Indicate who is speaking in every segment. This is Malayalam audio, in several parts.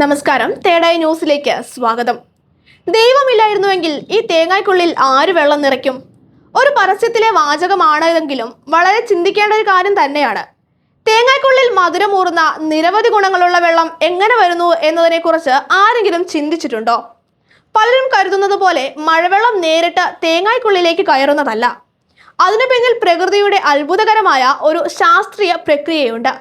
Speaker 1: നമസ്കാരം, തേടായി ന്യൂസിലേക്ക് സ്വാഗതം. ദൈവമില്ലായിരുന്നുവെങ്കിൽ ഈ തേങ്ങായ്ക്കുള്ളിൽ ആര് വെള്ളം നിറയ്ക്കും? ഒരു പരസ്യത്തിലെ വാചകമാണെങ്കിലും വളരെ ചിന്തിക്കേണ്ട ഒരു കാര്യം തന്നെയാണ്. തേങ്ങായ്ക്കുള്ളിൽ മധുരമൂറുന്ന നിരവധി ഗുണങ്ങളുള്ള വെള്ളം എങ്ങനെ വരുന്നു എന്നതിനെക്കുറിച്ച് ആരെങ്കിലും ചിന്തിച്ചിട്ടുണ്ടോ? പലരും കരുതുന്നത് പോലെ മഴവെള്ളം നേരിട്ട് തേങ്ങായ്ക്കുള്ളിലേക്ക് കയറുന്നതല്ല. അതിനു പിന്നിൽ പ്രകൃതിയുടെ അത്ഭുതകരമായ ഒരു ശാസ്ത്രീയ പ്രക്രിയയുണ്ട്.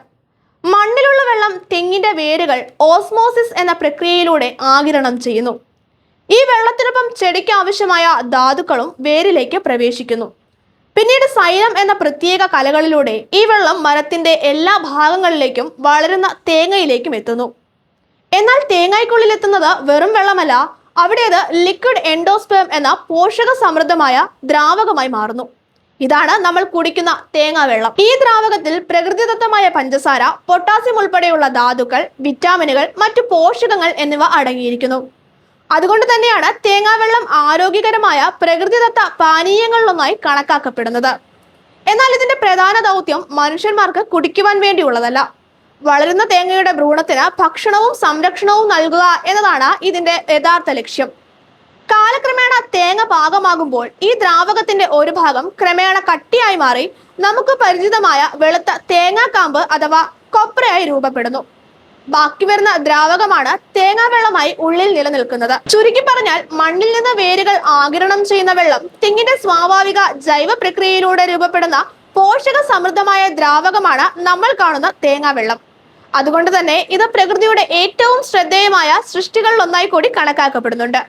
Speaker 1: മണ്ണിലുള്ള വെള്ളം തെങ്ങിന്റെ വേരുകൾ ഓസ്മോസിസ് എന്ന പ്രക്രിയയിലൂടെ ആഗിരണം ചെയ്യുന്നു. ഈ വെള്ളത്തിനൊപ്പം ചെടിക്ക് ആവശ്യമായ ധാതുക്കളും വേരിലേക്ക് പ്രവേശിക്കുന്നു. പിന്നീട് സൈലം എന്ന പ്രത്യേക കലകളിലൂടെ ഈ വെള്ളം മരത്തിന്റെ എല്ലാ ഭാഗങ്ങളിലേക്കും വളരുന്ന തേങ്ങയിലേക്കും എത്തുന്നു. എന്നാൽ തേങ്ങയ്ക്കുള്ളിൽ എത്തുന്നത് വെറും വെള്ളമല്ല, അവിടെ അത് ലിക്വിഡ് എൻഡോസ്പേം എന്ന പോഷക സമൃദ്ധമായ ദ്രാവകമായി മാറുന്നു. ഇതാണ് നമ്മൾ കുടിക്കുന്ന തേങ്ങാവെള്ളം. ഈ ദ്രാവകത്തിൽ പ്രകൃതിദത്തമായ പഞ്ചസാര, പൊട്ടാസ്യം ഉൾപ്പെടെയുള്ള ധാതുക്കൾ, വിറ്റാമിനുകൾ, മറ്റു പോഷകങ്ങൾ എന്നിവ അടങ്ങിയിരിക്കുന്നു. അതുകൊണ്ട് തന്നെയാണ് തേങ്ങാവെള്ളം ആരോഗ്യകരമായ പ്രകൃതിദത്ത പാനീയങ്ങളിലൊന്നായി കണക്കാക്കപ്പെടുന്നത്. എന്നാൽ ഇതിന്റെ പ്രധാന ദൗത്യം മനുഷ്യന്മാർക്ക് കുടിക്കുവാൻ വേണ്ടിയുള്ളതല്ല. വളരുന്ന തേങ്ങയുടെ ഭ്രൂണത്തിന് ഭക്ഷണവും സംരക്ഷണവും നൽകുക എന്നതാണ് ഇതിന്റെ യഥാർത്ഥ ലക്ഷ്യം. കാലക്രമേണ തേങ്ങ പാകമാകുമ്പോൾ ഈ ദ്രാവകത്തിന്റെ ഒരു ഭാഗം ക്രമേണ കട്ടിയായി മാറി നമുക്ക് പരിചിതമായ വെളുത്ത തേങ്ങാക്കാമ്പ് അഥവാ കൊപ്രയായി രൂപപ്പെടുന്നു. ബാക്കി വരുന്ന ദ്രാവകമാണ് തേങ്ങാവെള്ളമായി ഉള്ളിൽ നിലനിൽക്കുന്നത്. ചുരുക്കി പറഞ്ഞാൽ, മണ്ണിൽ നിന്ന് വേരുകൾ ആഗിരണം ചെയ്യുന്ന വെള്ളം തെങ്ങിന്റെ സ്വാഭാവിക ജൈവ പ്രക്രിയയിലൂടെ രൂപപ്പെടുന്ന പോഷക സമൃദ്ധമായ ദ്രാവകമാണ് നമ്മൾ കാണുന്ന തേങ്ങാവെള്ളം. അതുകൊണ്ട് തന്നെ ഇത് പ്രകൃതിയുടെ ഏറ്റവും ശ്രദ്ധേയമായ സൃഷ്ടികളിൽ ഒന്നായി കൂടി കണക്കാക്കപ്പെടുന്നുണ്ട്.